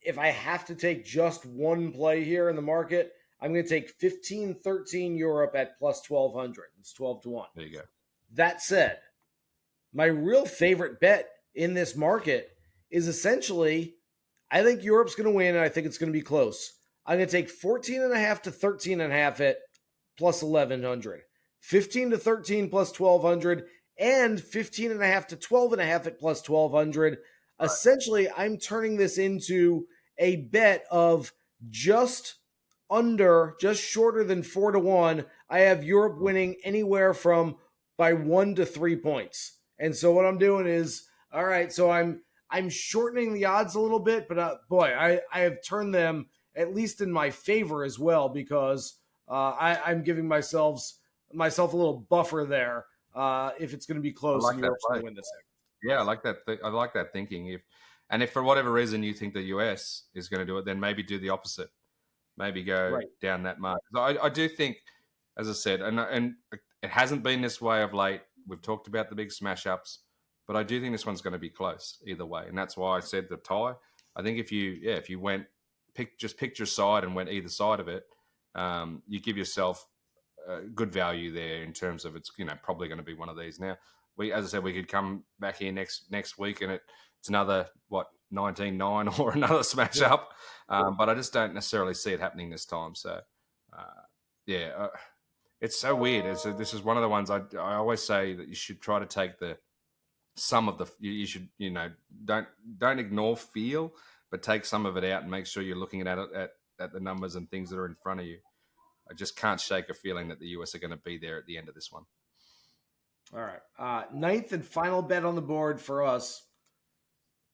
Speaker 1: if I have to take just one play here in the market, I'm going to take 15-13 Europe at plus 1,200. It's 12-1.
Speaker 2: There you go.
Speaker 1: That said, my real favorite bet in this market is essentially, I think Europe's going to win, and I think it's going to be close. I'm going to take 14.5 to 13.5 at plus 1,100. 15-13 plus 1,200, and 15.5 to 12.5 at plus 1,200. Right. Essentially, I'm turning this into a bet of just shorter than 4-1. I have Europe winning anywhere from by 1 to 3 points. And so what I'm doing is, all right, so I'm shortening the odds a little bit, but I have turned them at least in my favor as well, because I'm giving myself a little buffer there if it's going to be close and Europe's going to win this thing.
Speaker 2: Yeah, I like that. I like that thinking. If for whatever reason you think the US is going to do it, then maybe do the opposite. Maybe go down that mark. So I do think, as I said, and it hasn't been this way of late. We've talked about the big smash ups, but I do think this one's going to be close either way, and that's why I said the tie. I think if you went picked your side and went either side of it, you give yourself good value there in terms of it's probably going to be one of these. Now, as I said, we could come back here next week and it's another 19-9 or another smash up, but I just don't necessarily see it happening this time. So it's so weird. This is one of the ones I always say that you should try to take the sum of the. You should don't ignore feel, but take some of it out and make sure you're looking at it at the numbers and things that are in front of you. I just can't shake a feeling that the US are going to be there at the end of this one.
Speaker 1: All right. Ninth and final bet on the board for us.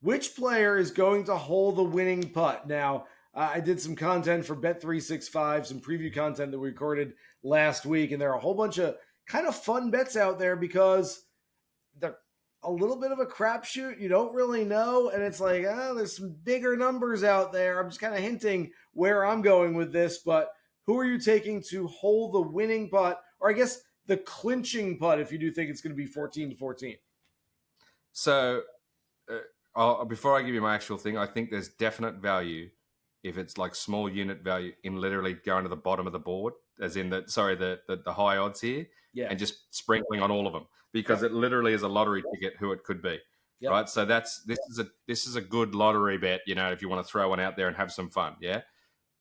Speaker 1: Which player is going to hold the winning putt? Now, I did some content for Bet365, some preview content that we recorded last week, and there are a whole bunch of kind of fun bets out there because they're a little bit of a crapshoot. You don't really know, and it's like, there's some bigger numbers out there. I'm just kind of hinting where I'm going with this, but who are you taking to hold the winning putt, or I guess the clinching putt, if you do think it's going to be 14-14?
Speaker 2: So before I give you my actual thing, I think there's definite value if it's like small unit value in literally going to the bottom of the board, as in the high odds here, and just sprinkling on all of them, because it literally is a lottery ticket who it could be. Yep. Right. So this is a good lottery bet, if you want to throw one out there and have some fun. Yeah.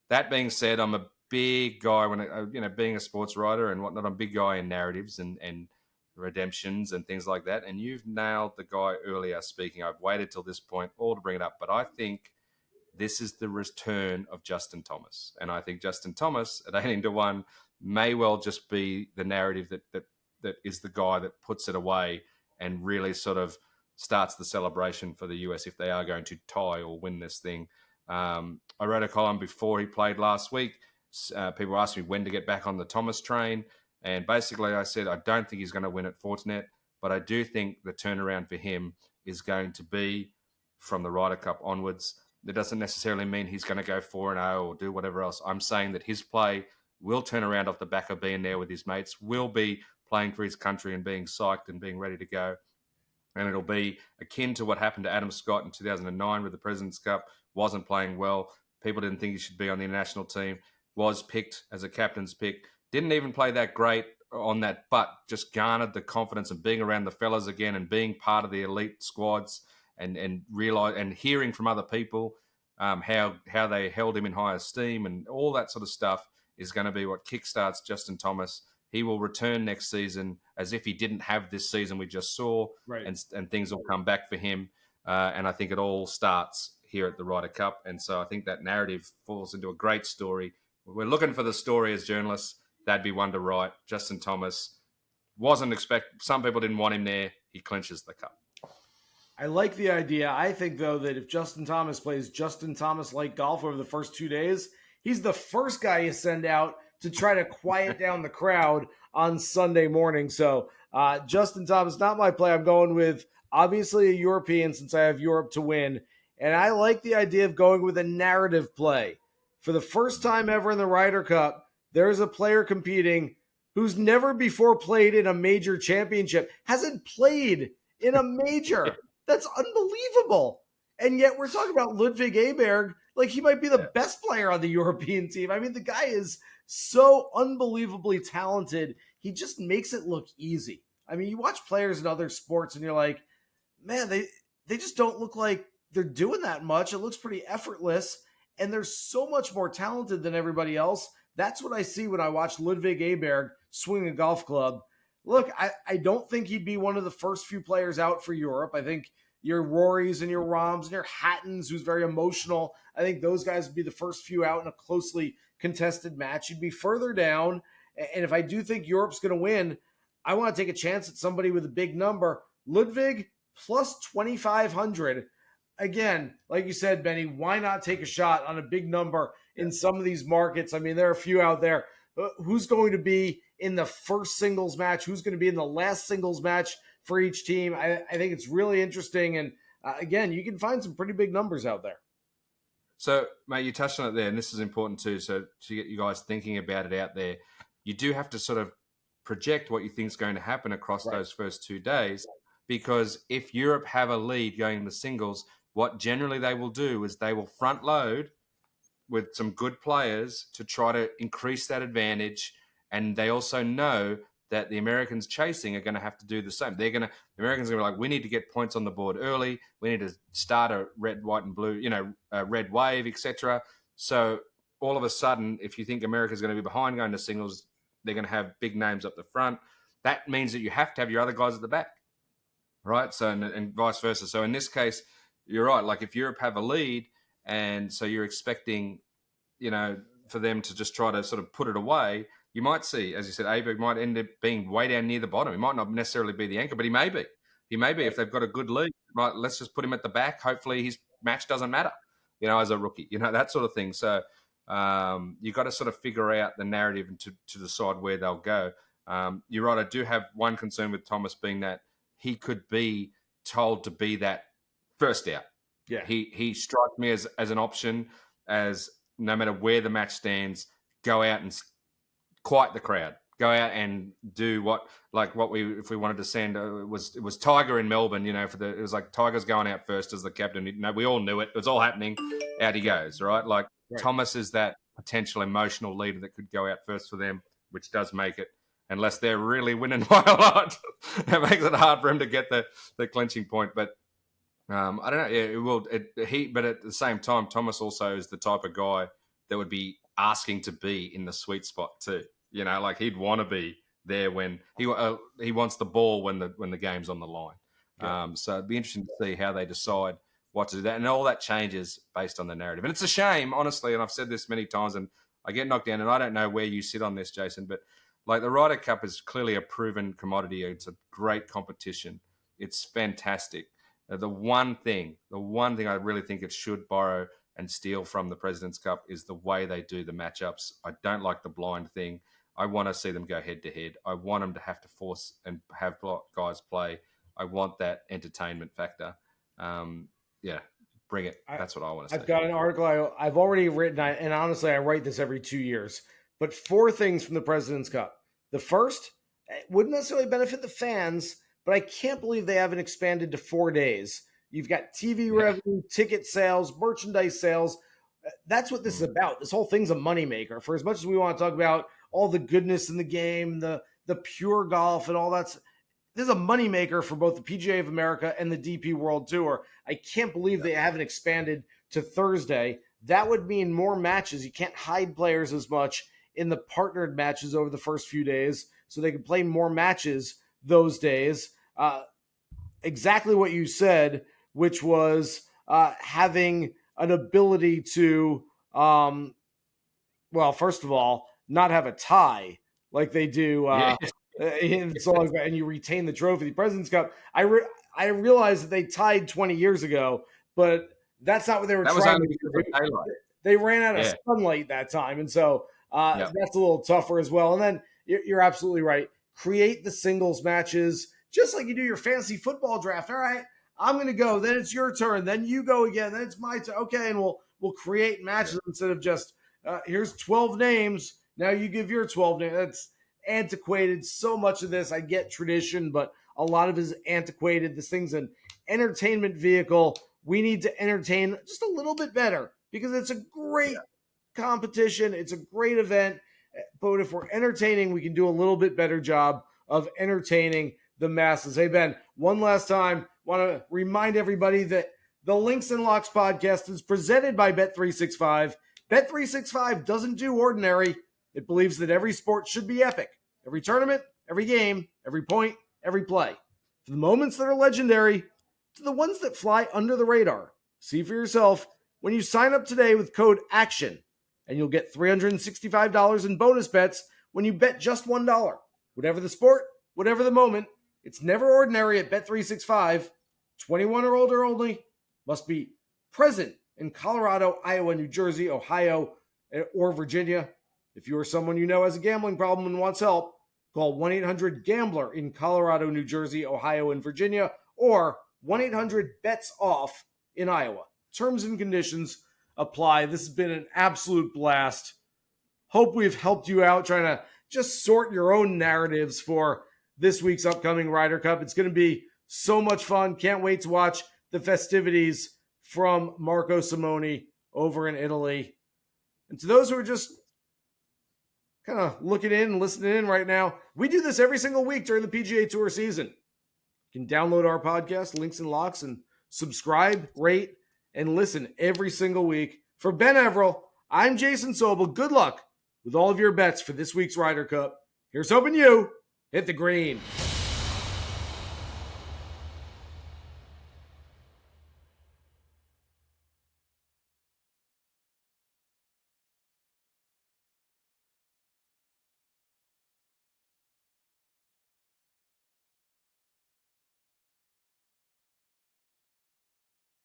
Speaker 2: That being said, I'm a big guy when being a sports writer and whatnot. I'm a big guy in narratives and redemptions and things like that. And you've nailed the guy earlier speaking. I've waited till this point all to bring it up, but I think this is the return of Justin Thomas, and I think Justin Thomas at 18-1 may well just be the narrative that is the guy that puts it away and really sort of starts the celebration for the US if they are going to tie or win this thing. I wrote a column before he played last week. People asked me when to get back on the Thomas train. And basically I said, I don't think he's going to win at Fortinet, but I do think the turnaround for him is going to be from the Ryder Cup onwards. That doesn't necessarily mean he's going to go 4-0 or do whatever else. I'm saying that his play will turn around off the back of being there with his mates, will be playing for his country and being psyched and being ready to go. And it'll be akin to what happened to Adam Scott in 2009 with the President's Cup. Wasn't playing well. People didn't think he should be on the international team. Was picked as a captain's pick. Didn't even play that great on that, but just garnered the confidence of being around the fellas again and being part of the elite squads and realize and hearing from other people how they held him in high esteem and all that sort of stuff is going to be what kickstarts Justin Thomas. He will return next season as if he didn't have this season we just saw,
Speaker 1: Right.
Speaker 2: and things will come back for him. And I think it all starts here at the Ryder Cup. And so I think that narrative falls into a great story. We're looking for the story as journalists. That'd be one to write. Justin Thomas wasn't some people didn't want him there. He clinches the cup.
Speaker 1: I like the idea. I think, though, that if Justin Thomas plays Justin Thomas-like golf over the first 2 days, he's the first guy you send out to try to quiet down the crowd on Sunday morning. So Justin Thomas, not my play. I'm going with, obviously, a European since I have Europe to win. And I like the idea of going with a narrative play. For the first time ever in the Ryder Cup, there's a player competing who's never before played in a major championship, hasn't played in a major. That's unbelievable. And yet we're talking about Ludwig Aberg like he might be the best player on the European team. I mean, the guy is so unbelievably talented. He just makes it look easy. I mean, you watch players in other sports and you're like, man, they just don't look like they're doing that much. It looks pretty effortless. And they're so much more talented than everybody else. That's what I see when I watch Ludwig Aberg swing a golf club. Look, I don't think he'd be one of the first few players out for Europe. I think your Rorys and your Rahms and your Hattons, who's very emotional, I think those guys would be the first few out in a closely contested match. You'd be further down. And if I do think Europe's going to win, I want to take a chance at somebody with a big number. Ludwig plus 2,500. Again, like you said, Benny, why not take a shot on a big number in some of these markets? I mean, there are a few out there. Who's going to be in the first singles match? Who's going to be in the last singles match for each team? I think it's really interesting. And again, you can find some pretty big numbers out there.
Speaker 2: So, mate, you touched on it there, and this is important too. So to get you guys thinking about it out there, you do have to sort of project what you think is going to happen across those first 2 days, because if Europe have a lead going into singles, what generally they will do is they will front load with some good players to try to increase that advantage. And they also know that the Americans chasing are going to have to do the same. The Americans are going to be like, we need to get points on the board early. We need to start a red, white, and blue, a red wave, etc. So all of a sudden, if you think America's going to be behind going to singles, they're going to have big names up the front. That means that you have to have your other guys at the back, right? So and vice versa. So in this case, you're right. Like if Europe have a lead, and so you're expecting, for them to just try to sort of put it away, you might see, as you said, Aberg might end up being way down near the bottom. He might not necessarily be the anchor, but he may be. He may be if they've got a good lead. Let's just put him at the back. Hopefully his match doesn't matter, as a rookie, that sort of thing. So you've got to sort of figure out the narrative and to decide where they'll go. You're right. I do have one concern with Thomas being that he could be told to be that first out.
Speaker 1: Yeah.
Speaker 2: He strikes me as an option, as no matter where the match stands, go out and quiet the crowd. Go out and do if we wanted to send it was Tiger in Melbourne. It was like Tiger's going out first as the captain. We all knew it. It was all happening. Out he goes, right? Right. Thomas is that potential emotional leader that could go out first for them, which does make it, unless they're really winning by a lot, it makes it hard for him to get the clinching point. But I don't know. Yeah, it will. But at the same time, Thomas also is the type of guy that would be asking to be in the sweet spot too. He'd want to be there when he wants the ball when the game's on the line. Yeah. So it'd be interesting to see how they decide what to do that, and all that changes based on the narrative. And it's a shame, honestly. And I've said this many times, and I get knocked down. And I don't know where you sit on this, Jason, but the Ryder Cup is clearly a proven commodity. It's a great competition. It's fantastic. The one thing I really think it should borrow and steal from the President's Cup is the way they do the matchups. I don't like the blind thing. I want to see them go head to head. I want them to have to force and have guys play. I want that entertainment factor. Bring it. That's what I want to see.
Speaker 1: I've got an article I've already written, and honestly, I write this every 2 years. But 4 things from the President's Cup. The first, it wouldn't necessarily benefit the fans, but I can't believe they haven't expanded to 4 days. You've got TV revenue, ticket sales, merchandise sales. That's what this is about. This whole thing's a moneymaker. For as much as we want to talk about all the goodness in the game, the pure golf and all that, this is a moneymaker for both the PGA of America and the DP World Tour. I can't believe they haven't expanded to Thursday. That would mean more matches. You can't hide players as much in the partnered matches over the first few days, so they can play more matches those days. Exactly what you said, which was having an ability to, first of all, not have a tie like they do in songs, and you retain the trophy. The President's Cup, I realized that they tied 20 years ago, but that's not what they were trying to do. They ran out of sunlight that time, and so that's a little tougher as well. And then you're absolutely right. Create the singles matches, just like you do your fantasy football draft. All right, I'm going to go. Then it's your turn. Then you go again. Then it's my turn. Okay, and we'll create matches instead of just here's 12 names. Now you give your 12 names. That's antiquated. So much of this, I get tradition, but a lot of it is antiquated. This thing's an entertainment vehicle. We need to entertain just a little bit better because it's a great competition. It's a great event. But if we're entertaining, we can do a little bit better job of entertaining the masses. Hey, Ben, one last time, want to remind everybody that the Links and Locks podcast is presented by Bet365. Bet365 doesn't do ordinary. It believes that every sport should be epic. Every tournament, every game, every point, every play. From the moments that are legendary to the ones that fly under the radar. See for yourself when you sign up today with code ACTION, and you'll get $365 in bonus bets when you bet just $1. Whatever the sport, whatever the moment, it's never ordinary at Bet365. 21 or older only. Must be present in Colorado, Iowa, New Jersey, Ohio, or Virginia. If you or someone you know has a gambling problem and wants help, call 1-800-GAMBLER in Colorado, New Jersey, Ohio, and Virginia, or 1-800-BETS-OFF in Iowa. Terms and conditions apply. This has been an absolute blast. Hope we've helped you out trying to just sort your own narratives for this week's upcoming Ryder Cup. It's going to be so much fun. Can't wait to watch the festivities from Marco Simone over in Italy. And to those who are just kind of looking in and listening in right now, we do this every single week during the PGA Tour season. You can download our podcast, Links and Locks, and subscribe, rate, and listen every single week. For Ben Everill, I'm Jason Sobel. Good luck with all of your bets for this week's Ryder Cup. Here's hoping you hit the green.